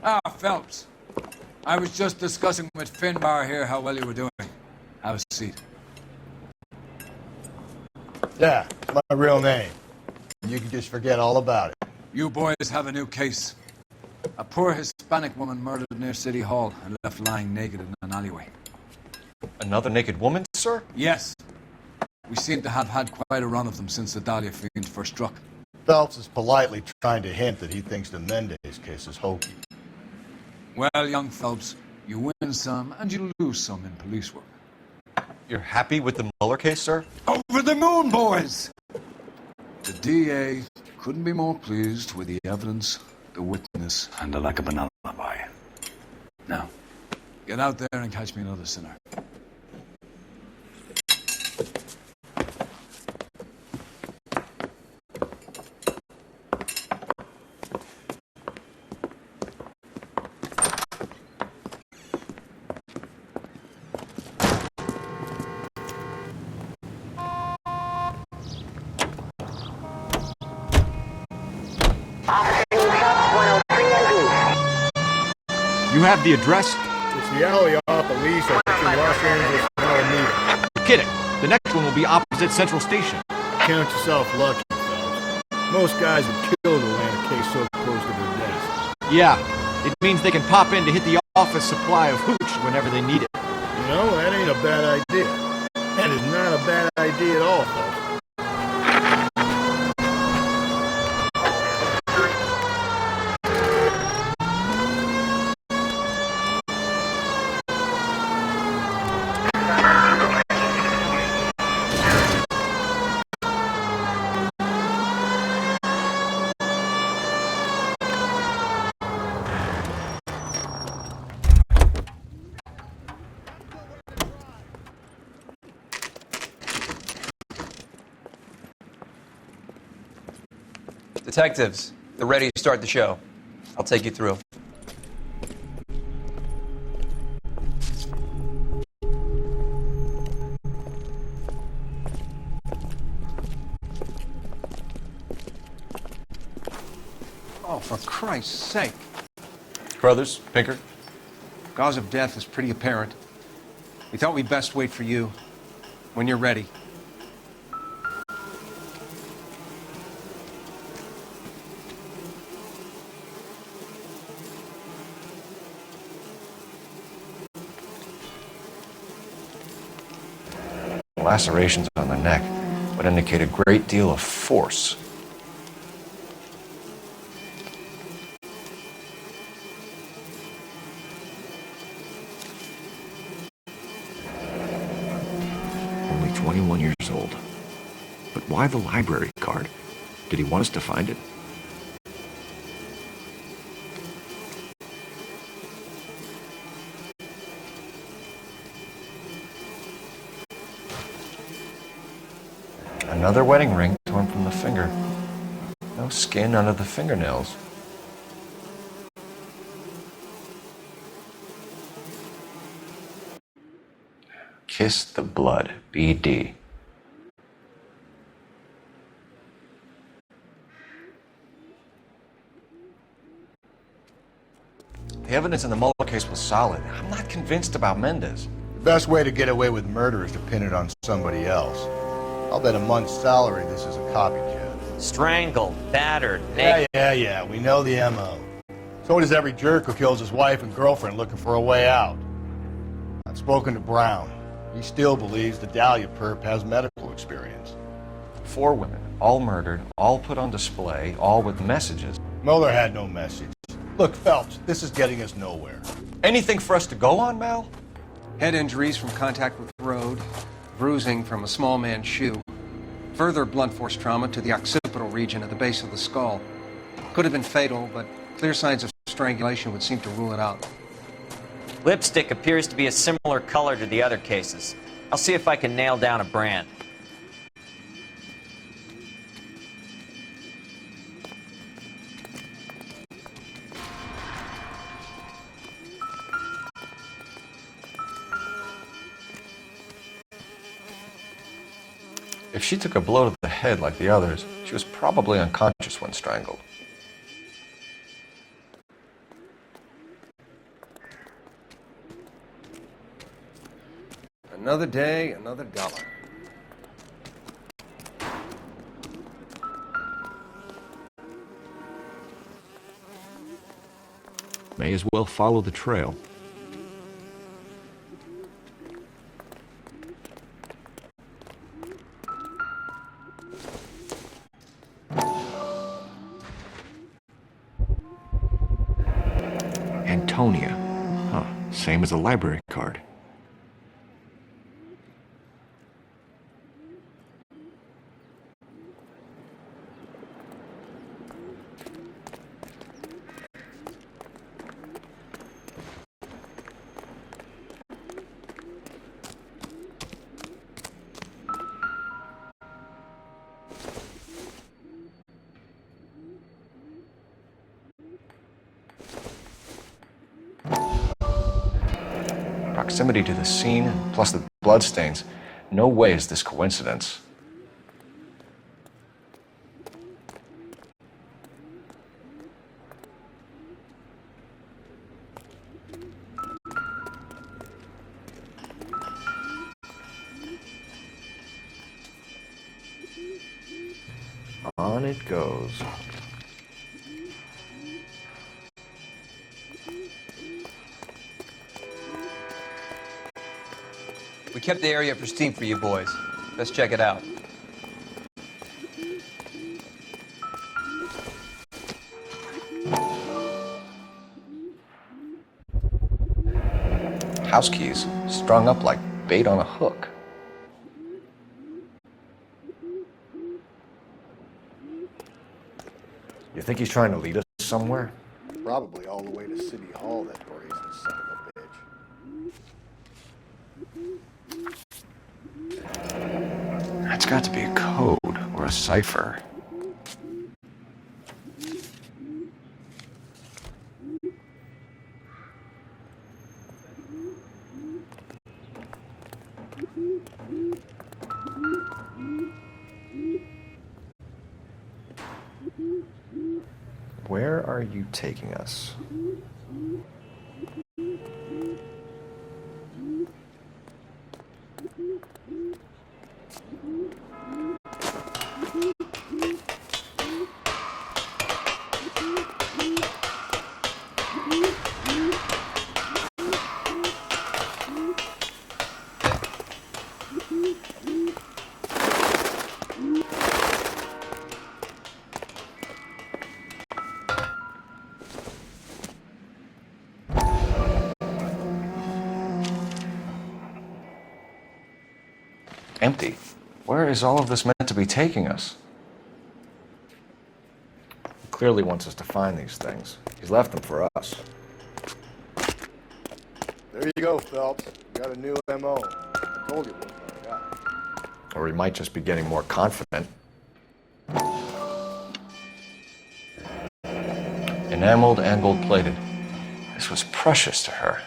Ah, Phelps. I was just discussing with Finbar here how well you were doing. Have a seat. Yeah, it's my real name. You can just forget all about it. You boys have a new case. A poor Hispanic woman murdered near City Hall and left lying naked in an alleyway. Another naked woman, sir? Yes. We seem to have had quite a run of them since the Dahlia fiend first struck. Phelps is politely trying to hint that he thinks the Mendez case is hokey. Well, young Phelps, you win some and you lose some in police work. You're happy with the Mueller case, sir? Over the moon, boys! The DA couldn't be more pleased with the evidence, the witness, and the lack of an alibi. Now, get out there and catch me another sinner. You have the address? It's the alley off Elisa between Los Angeles and Alameda. You're kidding. The next one will be opposite Central Station. Count yourself lucky, Phelps. Most guys would kill to land a case so close to their desk. Yeah, it means they can pop in to hit the office supply of hooch whenever they need it. You know, that ain't a bad idea. That is not a bad idea at all, Phelps. Detectives, they're ready to start the show. I'll take you through. Oh, for Christ's sake. Brothers, Pinker? Cause of death is pretty apparent. We thought we'd best wait for you when you're ready. Lacerations on the neck would indicate a great deal of force. Only 21 years old. But why the library card? Did he want us to find it? Another wedding ring torn from the finger. No skin under the fingernails. Kiss the blood, BD. The evidence in the Mueller case was solid. I'm not convinced about Mendez. The best way to get away with murder is to pin it on somebody else. I'll bet a month's salary this is a copycat. Strangled, battered, naked. Yeah, we know the M.O. So does every jerk who kills his wife and girlfriend looking for a way out. I've spoken to Brown. He still believes the Dahlia perp has medical experience. 4 women, all murdered, all put on display, all with messages. Mueller had no message. Look, Phelps, this is getting us nowhere. Anything for us to go on, Mal? Head injuries from contact with the road, bruising from a small man's shoe, further blunt force trauma to the occipital region at the base of the skull. Could have been fatal, but clear signs of strangulation would seem to rule it out. Lipstick appears to be a similar color to the other cases. I'll see if I can nail down a brand. If she took a blow to the head like the others, she was probably unconscious when strangled. Another day, another dollar. May as well follow the trail. Antonia. Huh, same as the library card. Proximity to the scene, plus the bloodstains. No way is this coincidence. On it goes. We kept the area pristine for you boys. Let's check it out. House keys, strung up like bait on a hook. You think he's trying to lead us somewhere? Probably all the way to City Hall, that brazen son of a bitch. That's got to be a code or a cipher. Where are you taking us? Empty. Where is all of this meant to be taking us? He clearly wants us to find these things. He's left them for us. There you go, Phelps. You got a new M.O. I told you it wasn't our guy. Or he might just be getting more confident. Enameled and gold-plated. This was precious to her.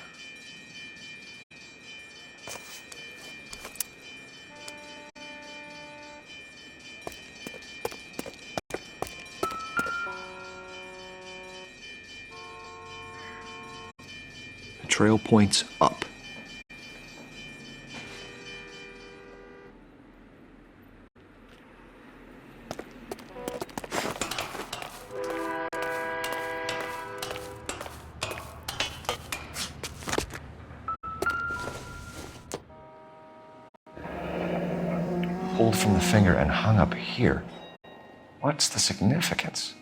The trail points up. Pulled from the finger and hung up here. What's the significance?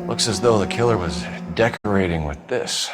Looks as though the killer was decorating with this.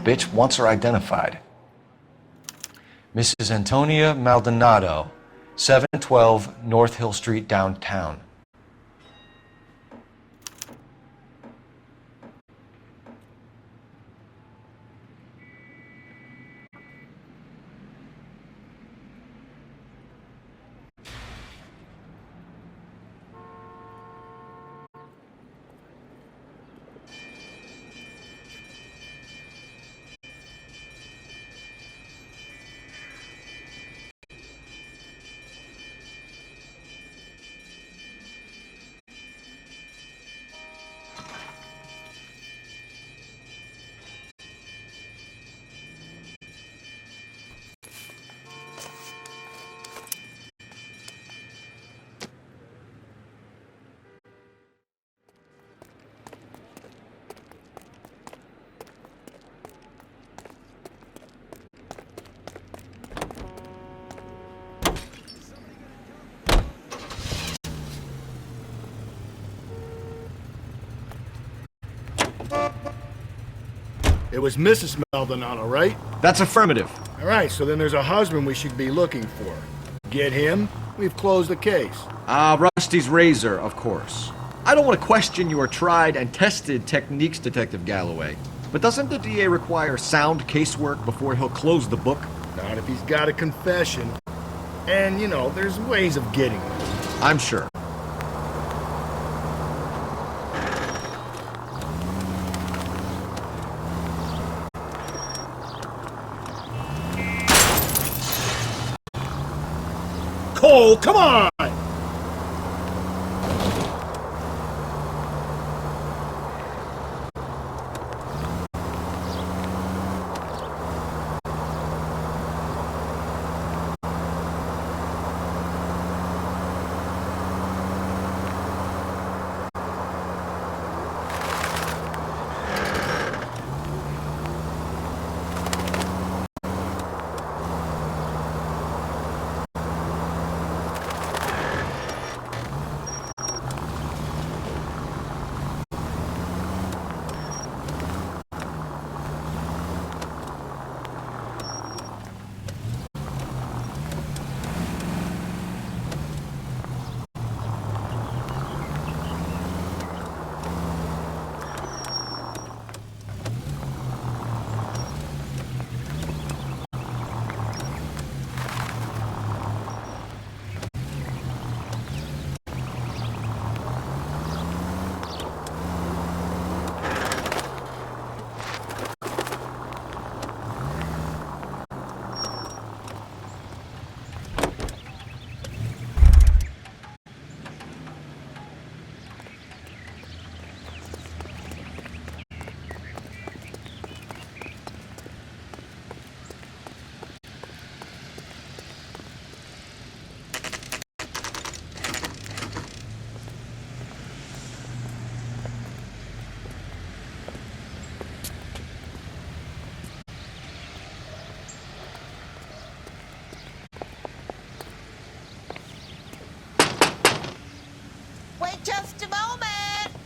bitch wants her identified. Mrs. Antonia Maldonado, 712 North Hill Street, downtown. It was Mrs. Maldonado, right? That's affirmative. All right, so then there's a husband we should be looking for. Get him, we've closed the case. Rusty's razor, of course. I don't want to question your tried and tested techniques, Detective Galloway. But doesn't the DA require sound casework before he'll close the book? Not if he's got a confession. And, you know, there's ways of getting it. I'm sure. Cole, come on! Just a moment.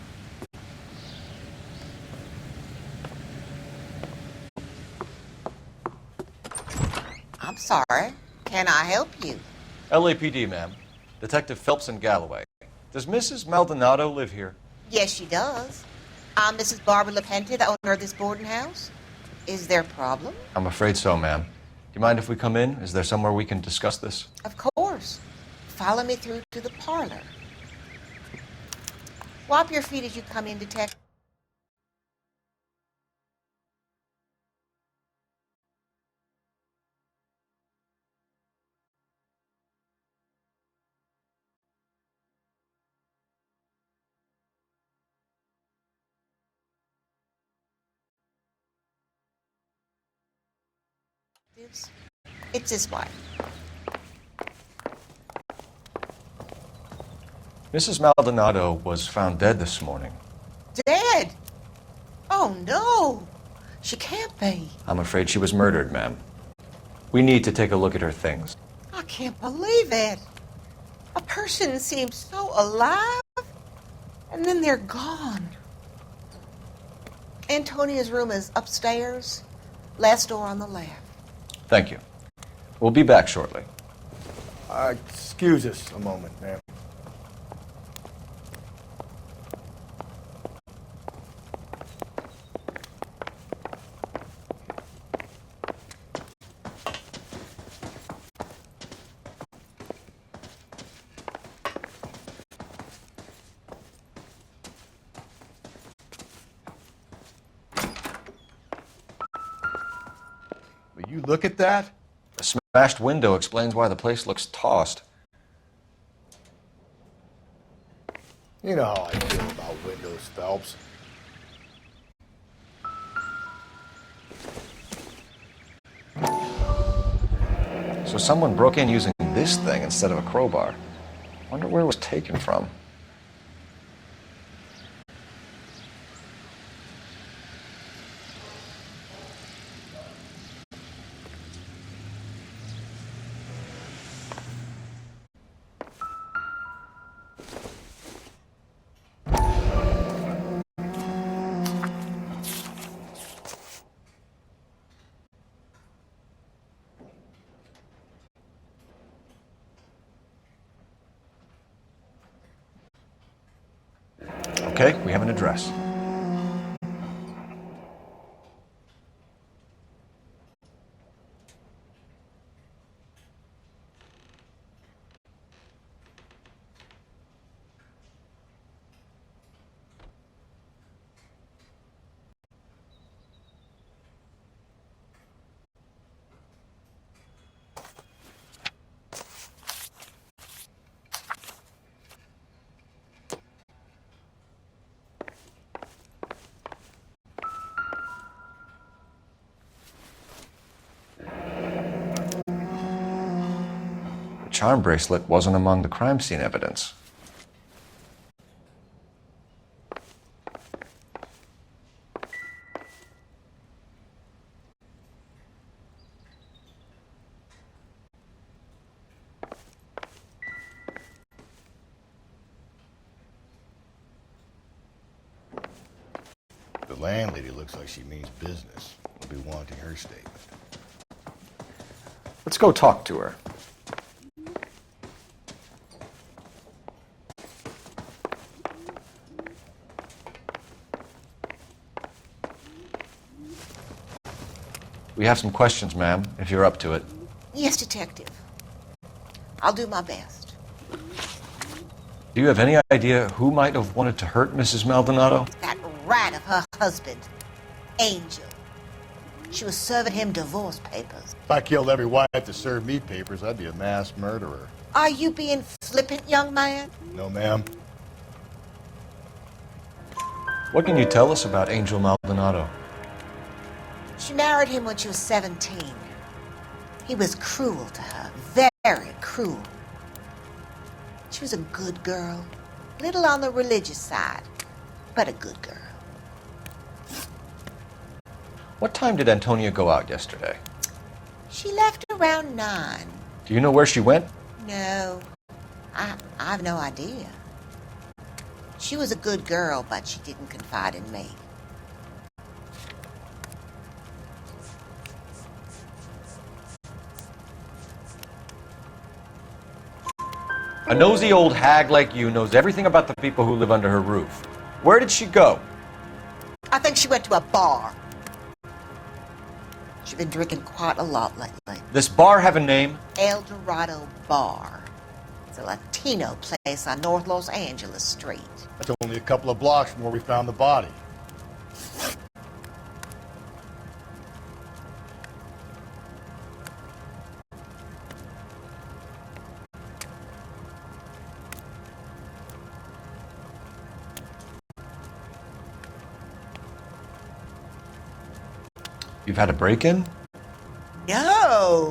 I'm sorry. Can I help you? LAPD, ma'am. Detective Phelps and Galloway. Does Mrs. Maldonado live here? Yes, she does. I'm Mrs. Barbara LaPente, the owner of this boarding house. Is there a problem? I'm afraid so, ma'am. Do you mind if we come in? Is there somewhere we can discuss this? Of course. Follow me through to the parlor. Wipe your feet as you come in, Detective. It's this way. Mrs. Maldonado was found dead this morning. Dead? Oh, no. She can't be. I'm afraid she was murdered, ma'am. We need to take a look at her things. I can't believe it. A person seems so alive, and then they're gone. Antonia's room is upstairs. Last door on the left. Thank you. We'll be back shortly. Excuse us a moment, ma'am. Will you look at that? The smashed window explains why the place looks tossed. You know how I feel about windows, Phelps. So someone broke in using this thing instead of a crowbar. Wonder where it was taken from. Okay, we have an address. The charm bracelet wasn't among the crime scene evidence. The landlady looks like she means business. We'll be wanting her statement. Let's go talk to her. We have some questions, ma'am, if you're up to it. Yes, Detective. I'll do my best. Do you have any idea who might have wanted to hurt Mrs. Maldonado? That rat of her husband, Angel. She was serving him divorce papers. If I killed every wife to serve me papers, I'd be a mass murderer. Are you being flippant, young man? No, ma'am. What can you tell us about Angel Maldonado? She married him when she was 17. He was cruel to her, very cruel. She was a good girl, little on the religious side, but a good girl. What time did Antonia go out yesterday? She left around 9. Do you know where she went? No, I have no idea. She was a good girl, but she didn't confide in me. A nosy old hag like you knows everything about the people who live under her roof. Where did she go? I think she went to a bar. She's been drinking quite a lot lately. This bar have a name? El Dorado Bar. It's a Latino place on North Los Angeles Street. That's only a couple of blocks from where we found the body. You've had a break-in? No,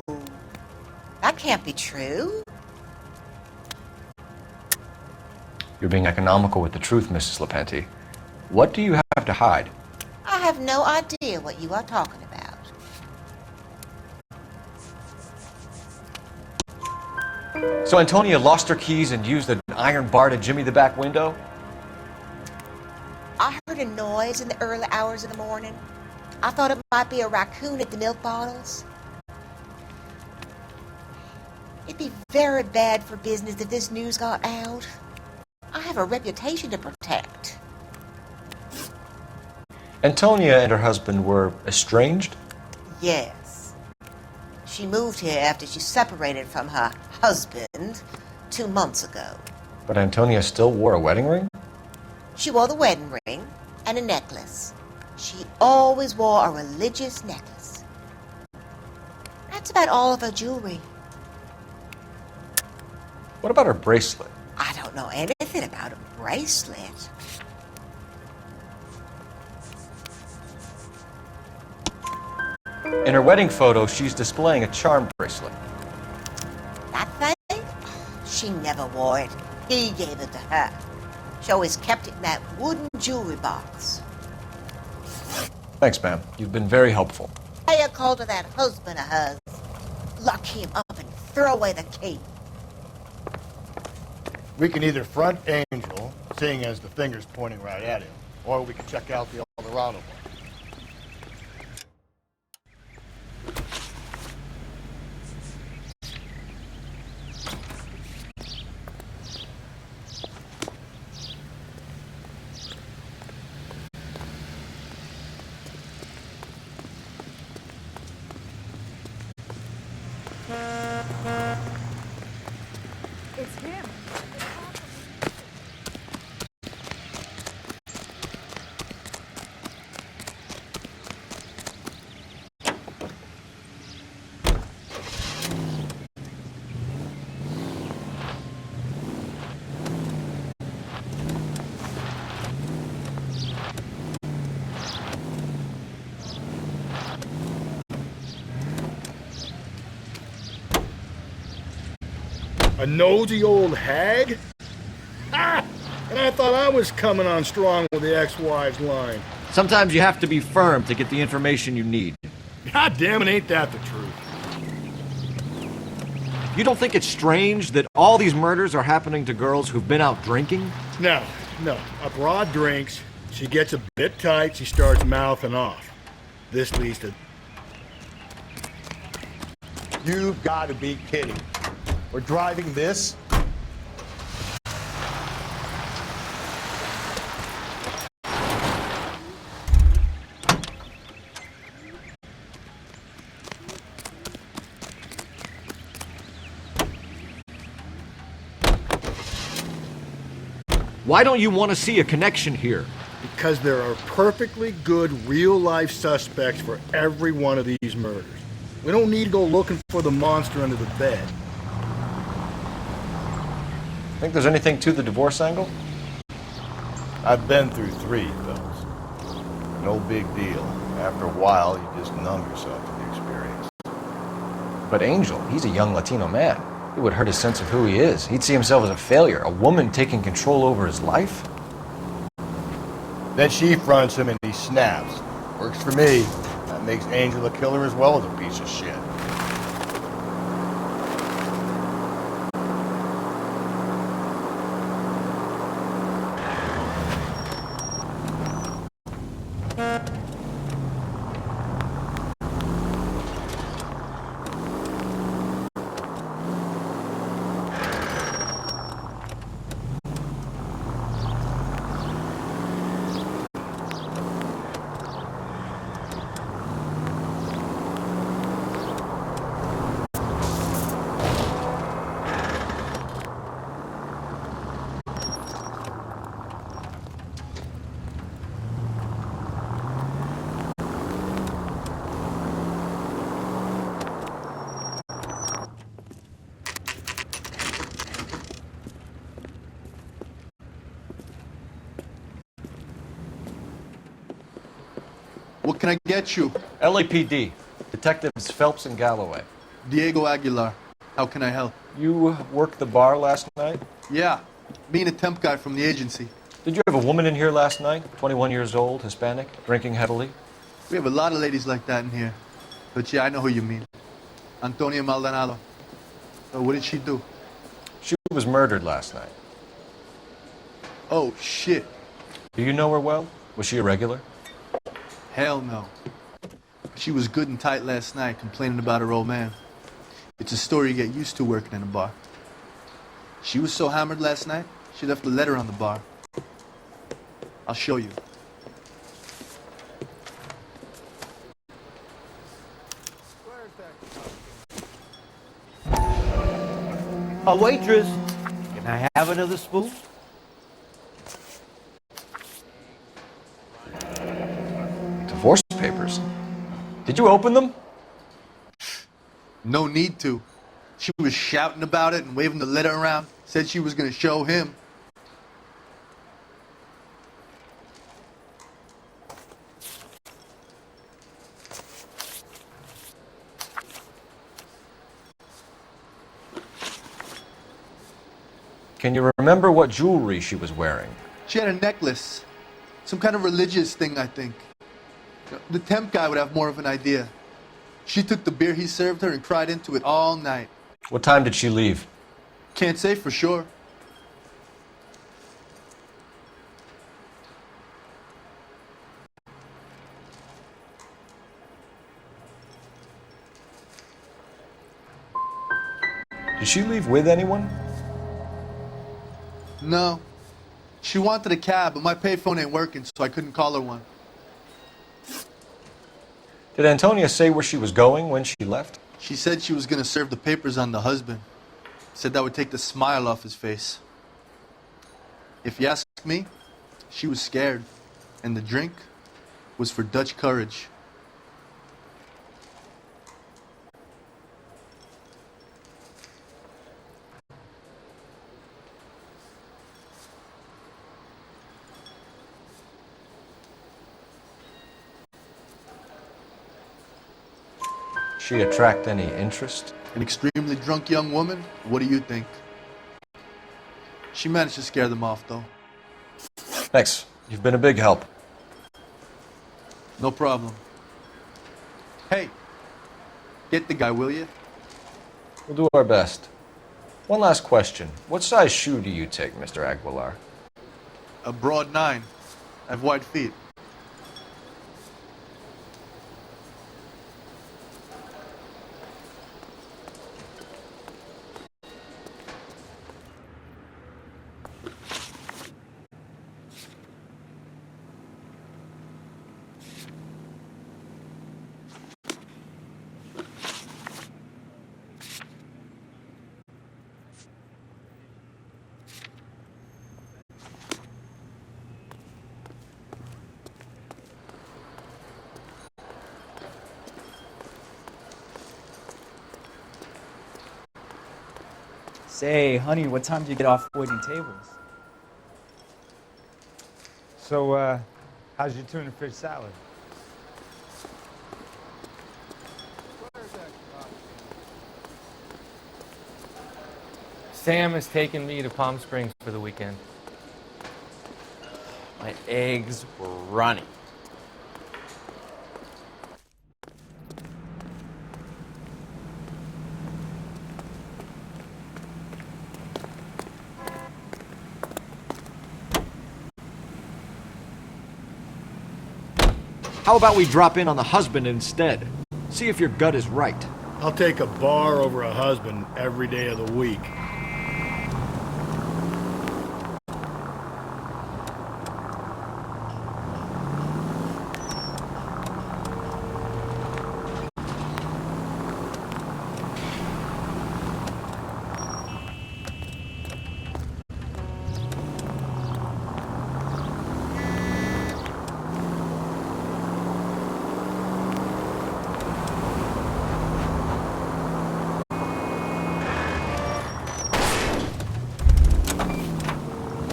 that can't be true. You're being economical with the truth, Mrs. Lepenti. What do you have to hide? I have no idea what you are talking about. So Antonia lost her keys and used an iron bar to jimmy the back window? I heard a noise in the early hours of the morning. I thought it might be a raccoon at the milk bottles. It'd be very bad for business if this news got out. I have a reputation to protect. Antonia and her husband were estranged? Yes. She moved here after she separated from her husband 2 months ago. But Antonia still wore a wedding ring? She wore the wedding ring and a necklace. She always wore a religious necklace. That's about all of her jewelry. What about her bracelet? I don't know anything about a bracelet. In her wedding photo, she's displaying a charm bracelet. That thing? She never wore it. He gave it to her. She always kept it in that wooden jewelry box. Thanks, ma'am. You've been very helpful. Pay a call to that husband of hers. Lock him up and throw away the key. We can either front Angel, seeing as the finger's pointing right at him, or we can check out the Eldorado one. It's him. A nosy old hag? Ha! And I thought I was coming on strong with the ex-wives line. Sometimes you have to be firm to get the information you need. God damn it, ain't that the truth? You don't think it's strange that all these murders are happening to girls who've been out drinking? No. A broad drinks, she gets a bit tight, she starts mouthing off. This leads to... You've got to be kidding. We're driving this? Why don't you want to see a connection here? Because there are perfectly good real-life suspects for every one of these murders. We don't need to go looking for the monster under the bed. Think there's anything to the divorce angle? I've been through 3, fellas. No big deal. After a while, you just numb yourself to the experience. But Angel, he's a young Latino man. It would hurt his sense of who he is. He'd see himself as a failure, a woman taking control over his life. Then she fronts him and he snaps. Works for me. That makes Angel a killer as well as a piece of shit. What can I get you? LAPD, Detectives Phelps and Galloway. Diego Aguilar. How can I help? You worked the bar last night? Yeah, being a temp guy from the agency. Did you have a woman in here last night? 21 years old, Hispanic, drinking heavily? We have a lot of ladies like that in here. But yeah, I know who you mean. Antonia Maldonado. So what did she do? She was murdered last night. Oh, shit. Do you know her well? Was she a regular? Hell no. She was good and tight last night, complaining about her old man. It's a story you get used to working in a bar. She was so hammered last night, she left a letter on the bar. I'll show you. A waitress, can I have another spoon? Divorce papers. Did you open them? No need to. She was shouting about it and waving the letter around. Said she was going to show him. Can you remember what jewelry she was wearing? She had a necklace. Some kind of religious thing, I think. The temp guy would have more of an idea. She took the beer he served her and cried into it all night. What time did she leave? Can't say for sure. Did she leave with anyone? No. She wanted a cab, but my payphone ain't working, so I couldn't call her one. Did Antonia say where she was going when she left? She said she was going to serve the papers on the husband. Said that would take the smile off his face. If you ask me, she was scared. And the drink was for Dutch courage. She attract any interest? An extremely drunk young woman? What do you think? She managed to scare them off, though. Thanks. You've been a big help. No problem. Hey, get the guy, will you? We'll do our best. One last question. What size shoe do you take, Mr. Aguilar? A broad 9. I have wide feet. Say, honey, what time do you get off waiting tables? So, how's your tuna fish salad? Sam has taken me to Palm Springs for the weekend. My eggs were running. How about we drop in on the husband instead? See if your gut is right. I'll take a bar over a husband every day of the week.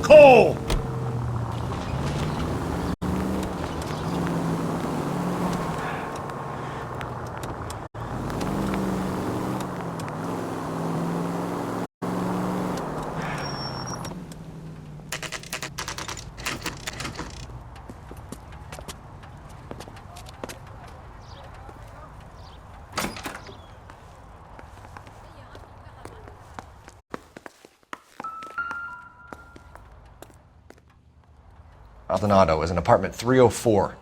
Cole! Maldonado is in apartment 304.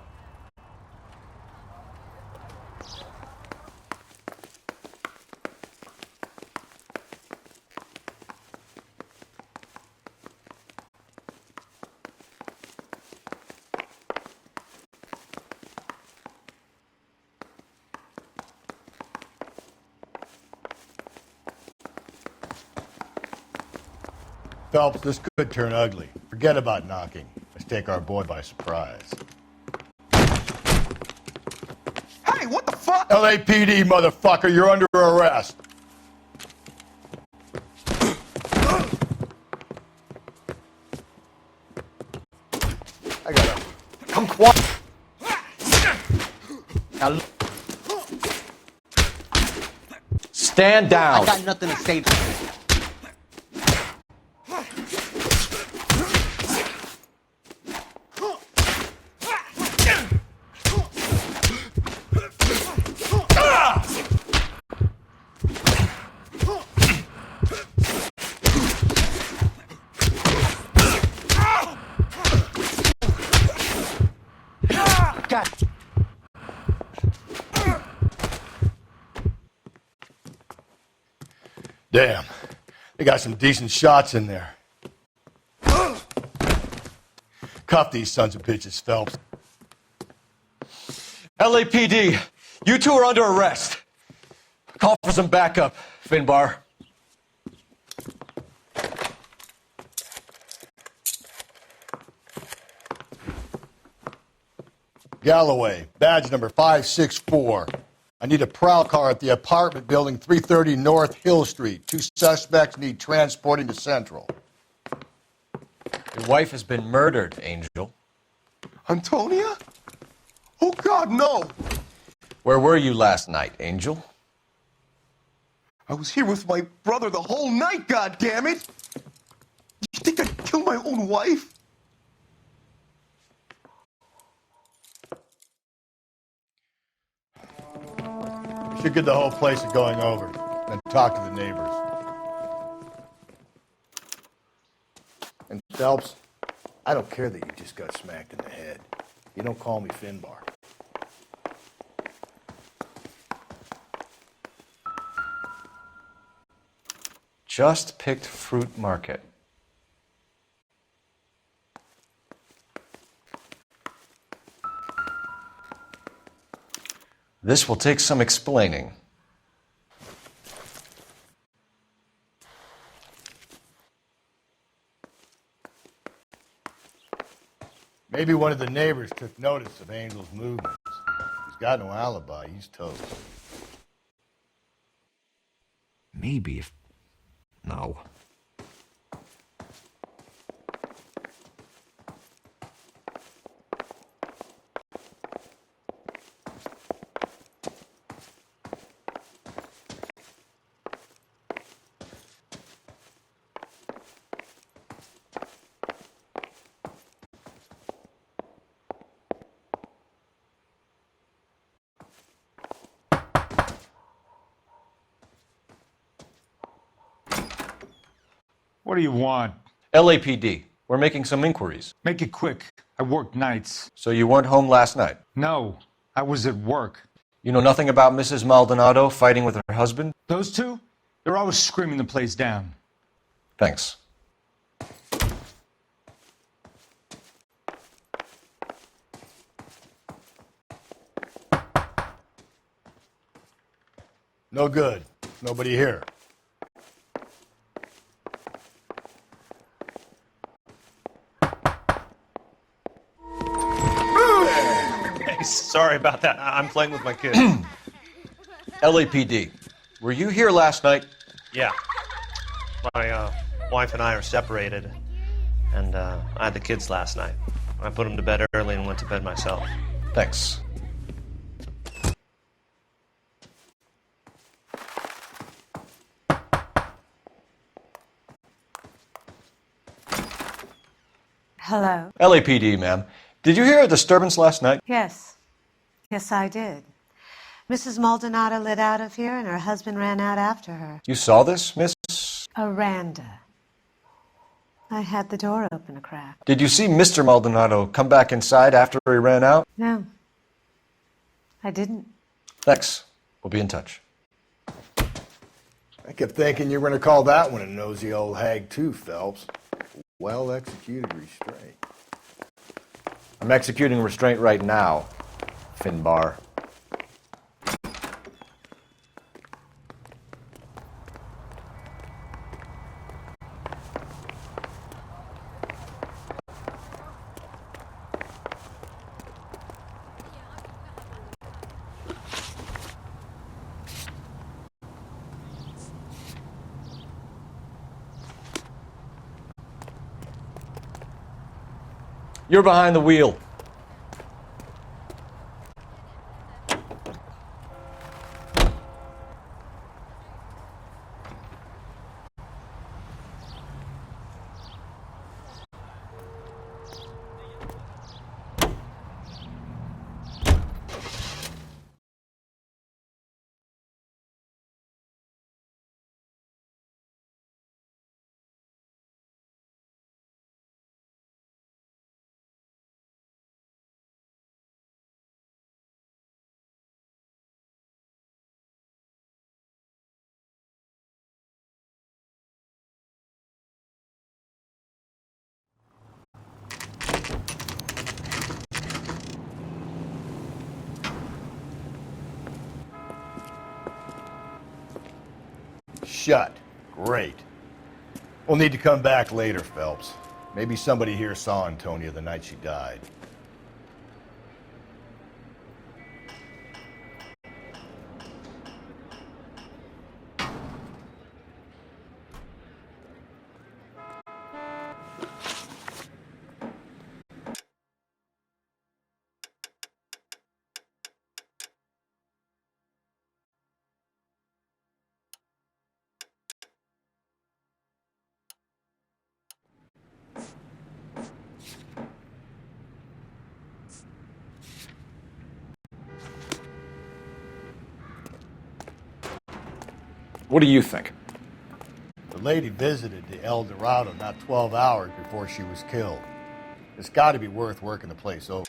Phelps, this could turn ugly. Forget about knocking. Let's take our boy by surprise. Hey, what the fuck? LAPD, motherfucker, you're under arrest. I gotta... Come quiet. Now, Stand down. I got nothing to say to you. God. Damn. They got some decent shots in there. Cuff these sons of bitches, Phelps. LAPD, you two are under arrest. Call for some backup, Finbar. Galloway, badge number 564. I need a prowl car at the apartment building 330 North Hill Street. 2 suspects need transporting to Central. Your wife has been murdered, Angel. Antonia? Oh, God, no. Where were you last night, Angel? I was here with my brother the whole night, goddammit! You think I'd kill my own wife? We should get the whole place going over, then talk to the neighbors. And Phelps, I don't care that you just got smacked in the head. You don't call me Finbar. Just picked Fruit Market. This will take some explaining. Maybe one of the neighbors took notice of Angel's movements. He's got no alibi. He's toast. Maybe if... No. What do you want? LAPD, we're making some inquiries. Make it quick. I work nights. So you weren't home last night? No, I was at work. You know nothing about Mrs. Maldonado fighting with her husband? Those two? They're always screaming the place down. Thanks. No good. Nobody here. Sorry about that. I'm playing with my kids. LAPD, were you here last night? Yeah. My wife and I are separated, and I had the kids last night. I put them to bed early and went to bed myself. Thanks. Hello? LAPD, ma'am. Did you hear a disturbance last night? Yes. Yes, I did. Mrs. Maldonado lit out of here, and her husband ran out after her. You saw this, Miss? Aranda. I had the door open a crack. Did you see Mr. Maldonado come back inside after he ran out? No. I didn't. Thanks. We'll be in touch. I kept thinking you were going to call that one a nosy old hag too, Phelps. Well-executed restraint. I'm executing restraint right now, Finbar. You're behind the wheel. Shut. Great. We'll need to come back later, Phelps. Maybe somebody here saw Antonia the night she died. What do you think? The lady visited the El Dorado not 12 hours before she was killed. It's got to be worth working the place over.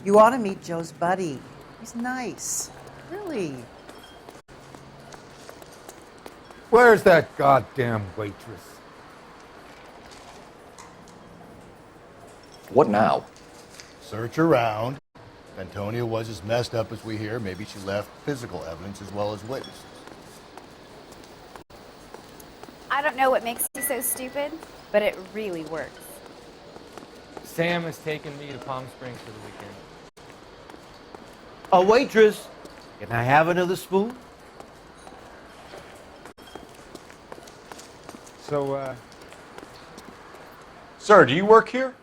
You ought to meet Joe's buddy. He's nice. Really. Where's that goddamn waitress? What now? Search around. If Antonia was as messed up as we hear, maybe she left physical evidence as well as witnesses. I don't know what makes you so stupid, but it really works. Sam has taken me to Palm Springs for the weekend. A waitress. Can I have another spoon? So, Sir, do you work here?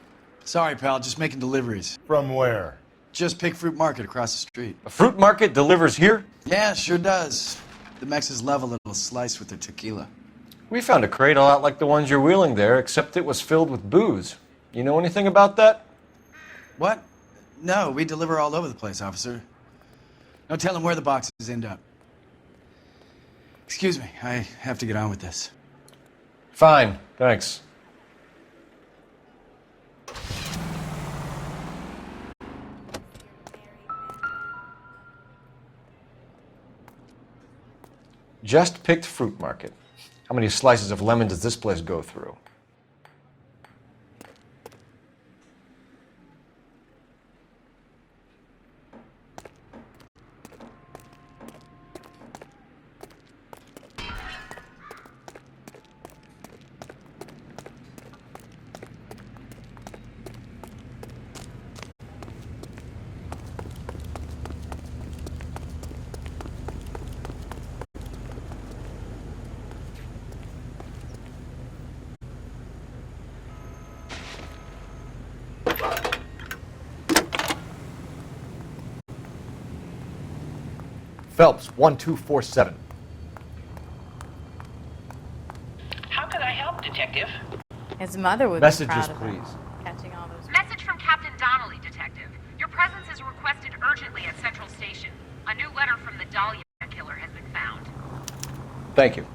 Sorry, pal, just making deliveries. From where? Just Pick Fruit Market across the street. A fruit market delivers here? Yeah, sure does. The Mexes love a little slice with their tequila. We found a crate a lot like the ones you're wheeling there, except it was filled with booze. You know anything about that? What? No, we deliver all over the place, officer. No telling where the boxes end up. Excuse me, I have to get on with this. Fine, thanks. Just Picked Fruit Market. How many slices of lemon does this place go through? Phelps, 1247. How can I help, Detective? His mother would Messages, be proud of please. him. Catching all those. Message from Captain Donnelly, Detective. Your presence is requested urgently at Central Station. A new letter from the Dahlia killer has been found. Thank you.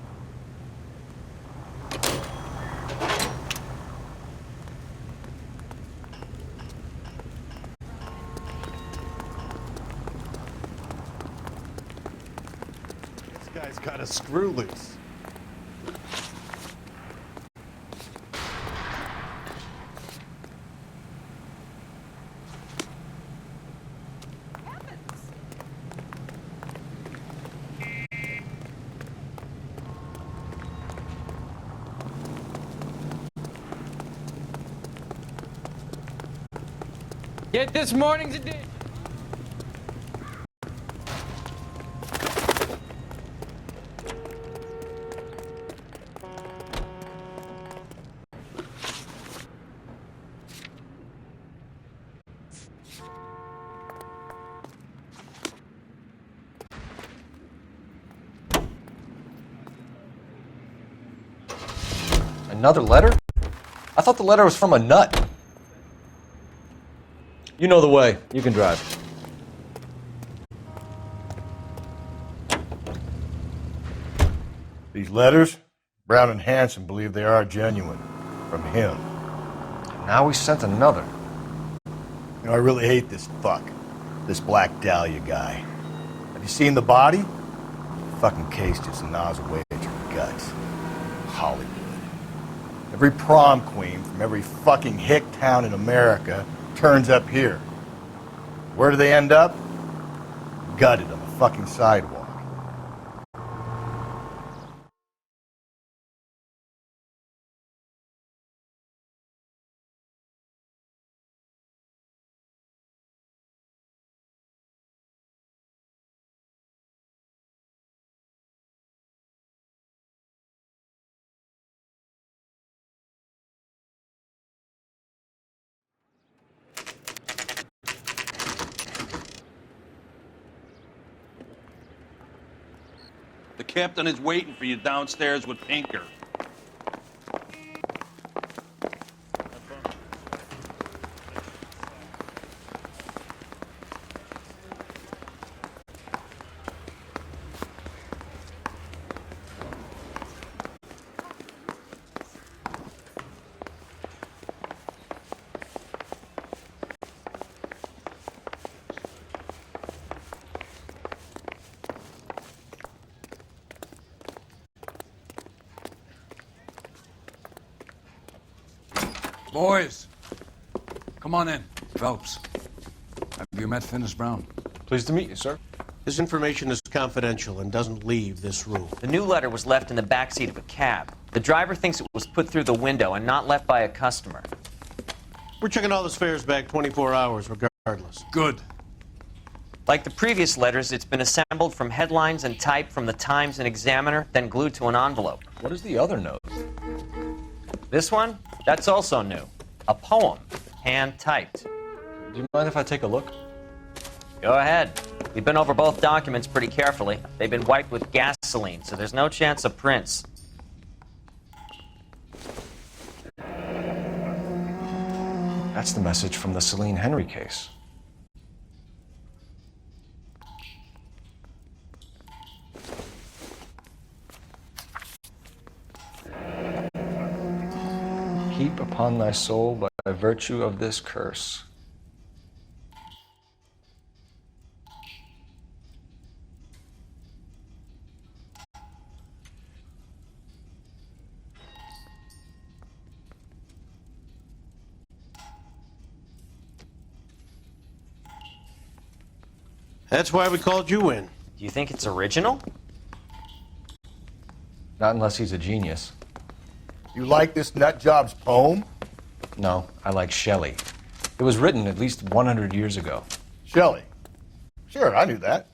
This guy's got a screw loose. Get this morning's edition. Another letter? I thought the letter was from a nut. You know the way. You can drive. These letters, Brown and Hanson believe they are genuine. From him. Now we sent another. You know, I really hate this fuck. This Black Dahlia guy. Have you seen the body? The fucking case just gnaws away at your guts. Hollywood. Every prom queen from every fucking hick town in America turns up here. Where do they end up? Gutted on the fucking sidewalk. The captain is waiting for you downstairs with Pinker. Boys, come on in. Phelps, have you met Finis Brown? Pleased to meet you, sir. This information is confidential and doesn't leave this room. The new letter was left in the backseat of a cab. The driver thinks it was put through the window and not left by a customer. We're checking all this fares back 24 hours regardless. Good. Like the previous letters, it's been assembled from headlines and type from the Times and Examiner, then glued to an envelope. What is the other note? This one? That's also new. A poem, hand-typed. Do you mind if I take a look? Go ahead. We've been over both documents pretty carefully. They've been wiped with gasoline, so there's no chance of prints. That's the message from the Celine Henry case. Heap upon thy soul by virtue of this curse. That's why we called you in. Do you think it's original? Not unless he's a genius. You like this nutjob's poem? No, I like Shelley. It was written at least 100 years ago. Shelley? Sure, I knew that.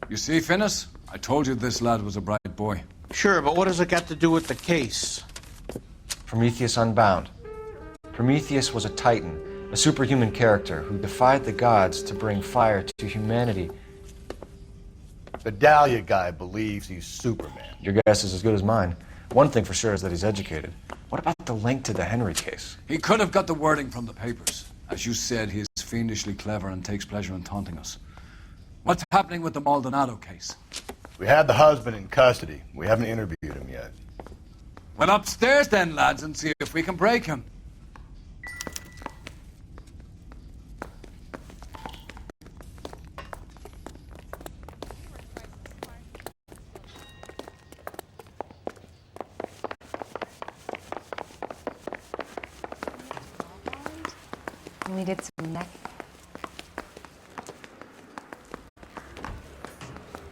You see, Finis? I told you this lad was a bright boy. Sure, but what has it got to do with the case? Prometheus Unbound. Prometheus was a titan, a superhuman character who defied the gods to bring fire to humanity. The Dahlia guy believes he's Superman. Your guess is as good as mine. One thing for sure is that he's educated. What about the link to the Henry case? He could have got the wording from the papers. As you said, he is fiendishly clever and takes pleasure in taunting us. What's happening with the Maldonado case? We had the husband in custody. We haven't interviewed him yet. Well, upstairs then, lads, and see if we can break him. And we did some neck.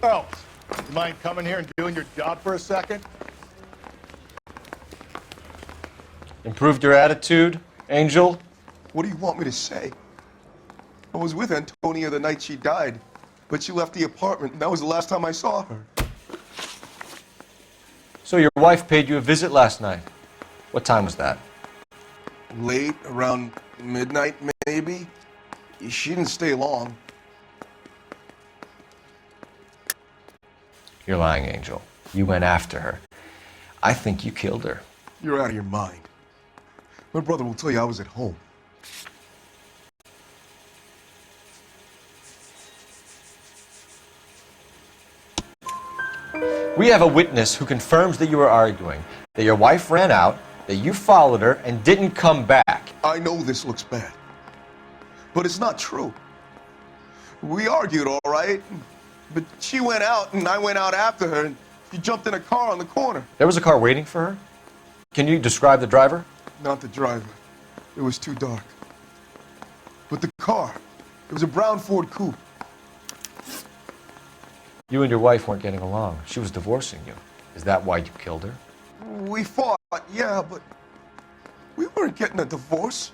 Phelps, you mind coming here and doing your job for a second? Improved your attitude, Angel? What do you want me to say? I was with Antonia the night she died, but she left the apartment, and that was the last time I saw her. So your wife paid you a visit last night. What time was that? Late, around midnight, maybe. She didn't stay long. You're lying, Angel. You went after her. I think you killed her. You're out of your mind. My brother will tell you I was at home. We have a witness who confirms that you were arguing, that your wife ran out, that you followed her, and didn't come back. I know this looks bad, but it's not true. We argued, all right, but she went out and I went out after her, and she jumped in a car on the corner. There was a car waiting for her? Can you describe the driver? Not the driver. It was too dark. But the car, it was a brown Ford coupe. You and your wife weren't getting along. She was divorcing you. Is that why you killed her? We fought, yeah, but we weren't getting a divorce.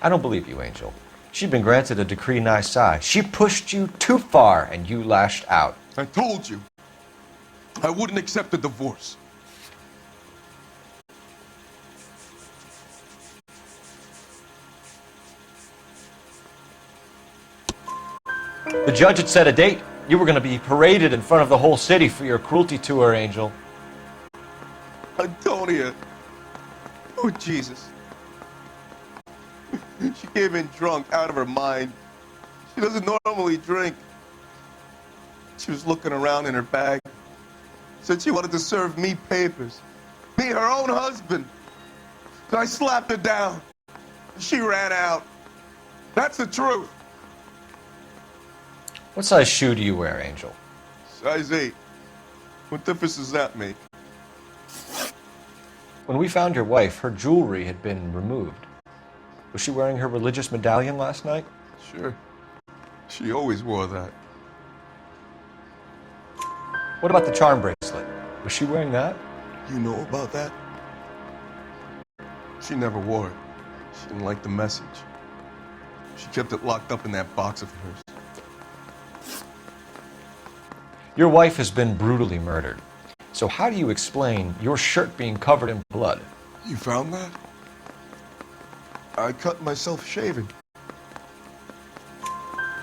I don't believe you, Angel. She'd been granted a decree nisi. She pushed you too far, and you lashed out. I told you, I wouldn't accept a divorce. The judge had set a date. You were going to be paraded in front of the whole city for your cruelty to her, Angel. Antonia. Oh, Jesus. She came in drunk, out of her mind. She doesn't normally drink. She was looking around in her bag. Said she wanted to serve me papers. Me, her own husband. So I slapped her down. She ran out. That's the truth. What size shoe do you wear, Angel? Size 8. What difference does that make? When we found your wife, her jewelry had been removed. Was she wearing her religious medallion last night? Sure. She always wore that. What about the charm bracelet? Was she wearing that? You know about that? She never wore it. She didn't like the message. She kept it locked up in that box of hers. Your wife has been brutally murdered. So how do you explain your shirt being covered in blood? You found that? I cut myself shaving.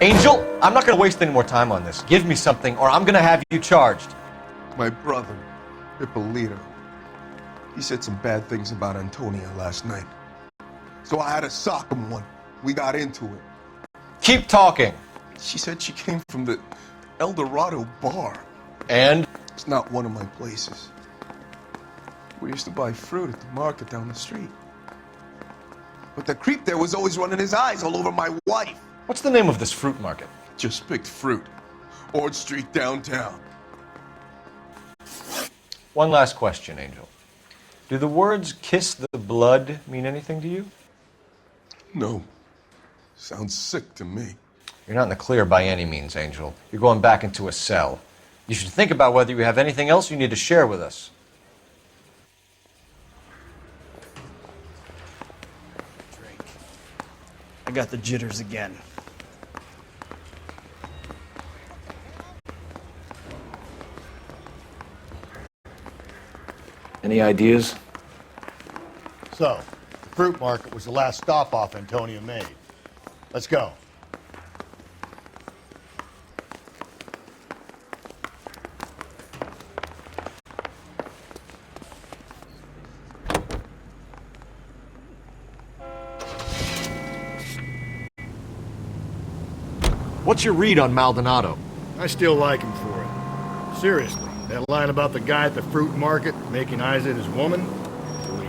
Angel, I'm not going to waste any more time on this. Give me something or I'm going to have you charged. My brother, Ippolito, he said some bad things about Antonia last night. So I had to sock him one. We got into it. Keep talking. She said she came from the El Dorado bar. And? It's not one of my places. We used to buy fruit at the market down the street. But the creep there was always running his eyes all over my wife. What's the name of this fruit market? Just picked fruit. Ord Street downtown. One last question, Angel. Do the words kiss the blood mean anything to you? No. Sounds sick to me. You're not in the clear by any means, Angel. You're going back into a cell. You should think about whether you have anything else you need to share with us. I got the jitters again. Any ideas? So, the fruit market was the last stop off Antonia made. Let's go. What's your read on Maldonado? I still like him for it. Seriously, that line about the guy at the fruit market making Isa his woman? Please.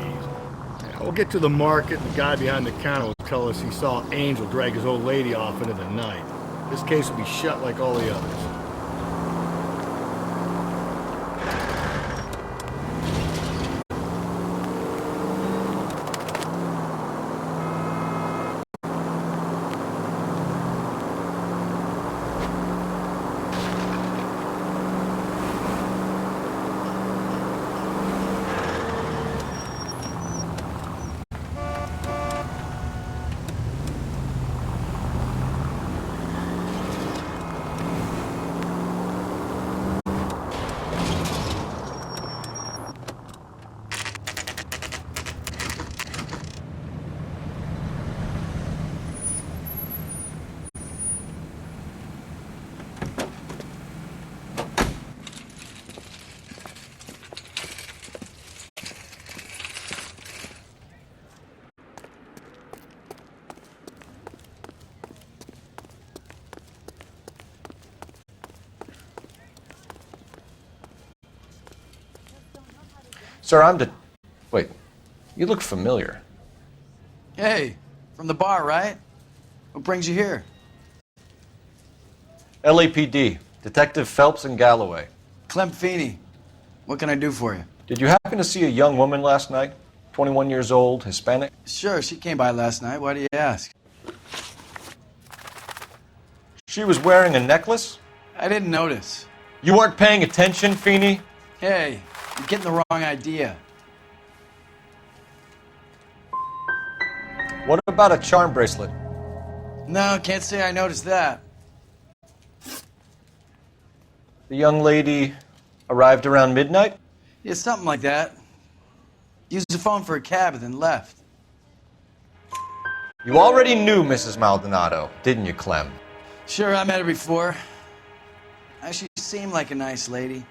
Yeah, we'll get to the market, and the guy behind the counter will tell us he saw Angel drag his old lady off into the night. This case will be shut like all the others. Sir, Wait, you look familiar. Hey, from the bar, right? What brings you here? LAPD, Detective Phelps and Galloway. Clem Feeney. What can I do for you? Did you happen to see a young woman last night? 21 years old, Hispanic? Sure, she came by last night. Why do you ask? She was wearing a necklace? I didn't notice. You weren't paying attention, Feeney? Hey, you're getting the wrong idea. What about a charm bracelet? No, can't say I noticed that. The young lady arrived around midnight? Yeah, something like that. Used the phone for a cab and then left. You already knew Mrs. Maldonado, didn't you, Clem? Sure, I met her before. She seemed like a nice lady.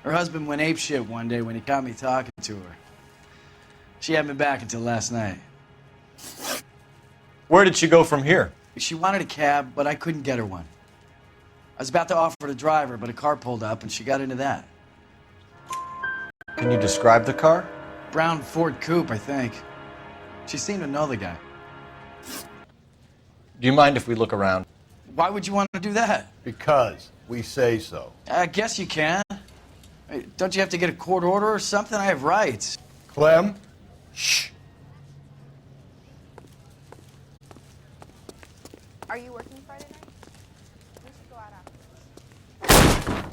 Her husband went apeshit one day when he caught me talking to her. She hadn't been back until last night. Where did she go from here? She wanted a cab, but I couldn't get her one. I was about to offer to drive her, but a car pulled up and she got into that. Can you describe the car? Brown Ford Coupe, I think. She seemed to know the guy. Do you mind if we look around? Why would you want to do that? Because we say so. I guess you can. Don't you have to get a court order or something? I have rights. Clem? Shh. Are you working Friday night? We should go out after.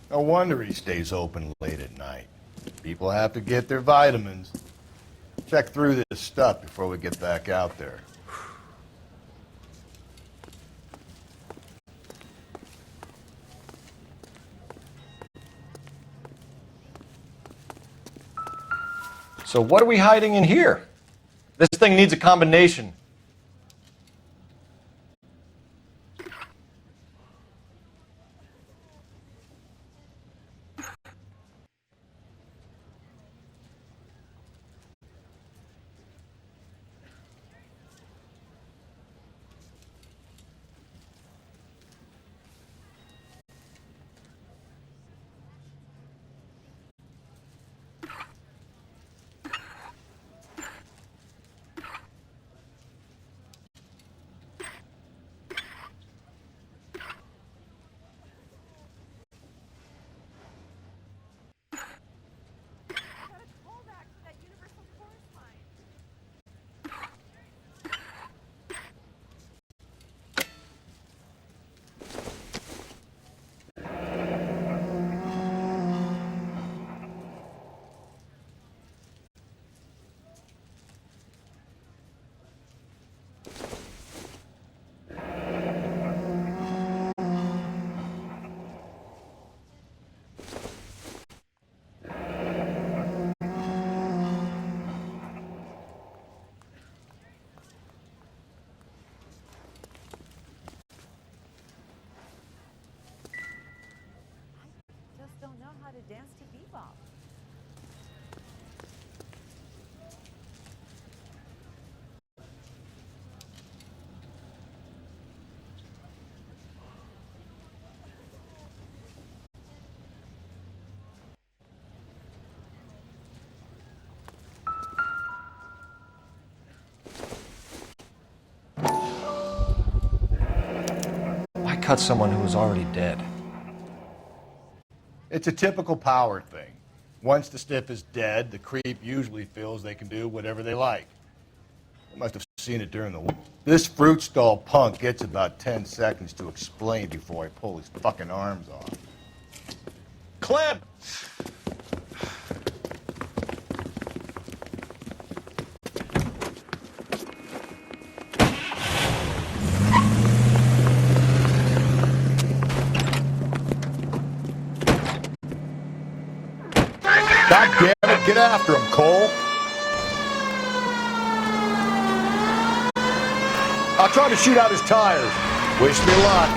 No wonder he stays open late at night. People have to get their vitamins. Check through this stuff before we get back out there. So what are we hiding in here? This thing needs a combination. Don't know how to dance to bebop. Why cut someone who was already dead? It's a typical power thing. Once the stiff is dead, the creep usually feels they can do whatever they like. They must have seen it during the war. This fruit stall punk gets about 10 seconds to explain before I pull his fucking arms off. Clem! God damn it, get after him, Cole. I'll try to shoot out his tires. Wish me luck.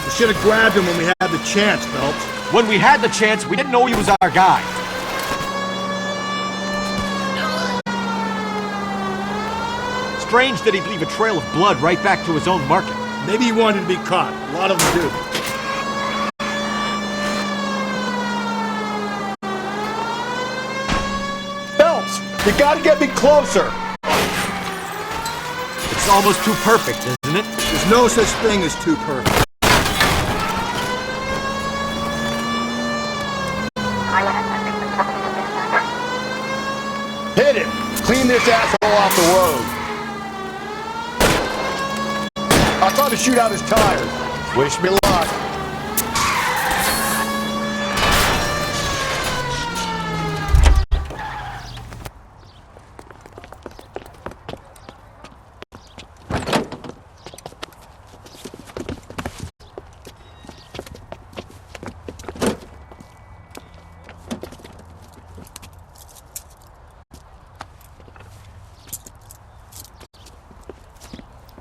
We should have grabbed him when we had the chance, Phelps. When we had the chance, we didn't know he was our guy. strange that he'd leave a trail of blood right back to his own market. Maybe he wanted to be caught. A lot of them do. Phelps, you gotta get me closer. It's almost too perfect, isn't it? There's no such thing as too perfect. Hit him! Clean this asshole off the road. I'll try to shoot out his tires. Wish me luck.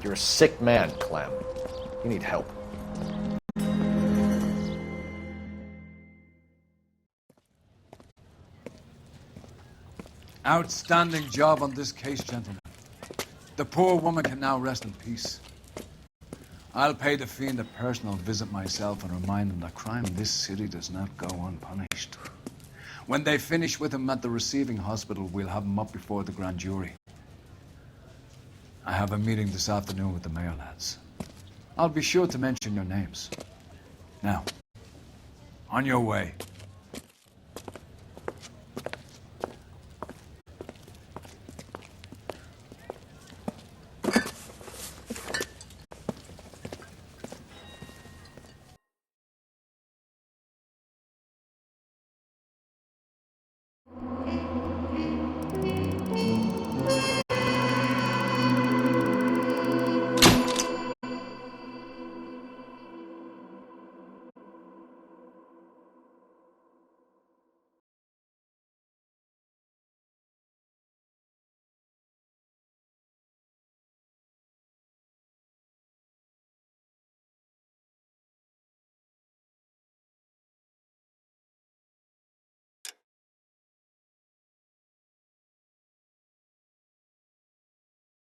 You're a sick man, Clem. You need help. Outstanding job on this case, gentlemen. The poor woman can now rest in peace. I'll pay the fiend a personal visit myself and remind him that crime in this city does not go unpunished. When they finish with him at the receiving hospital, we'll have him up before the grand jury. I have a meeting this afternoon with the mayor lads. I'll be sure to mention your names. Now, on your way.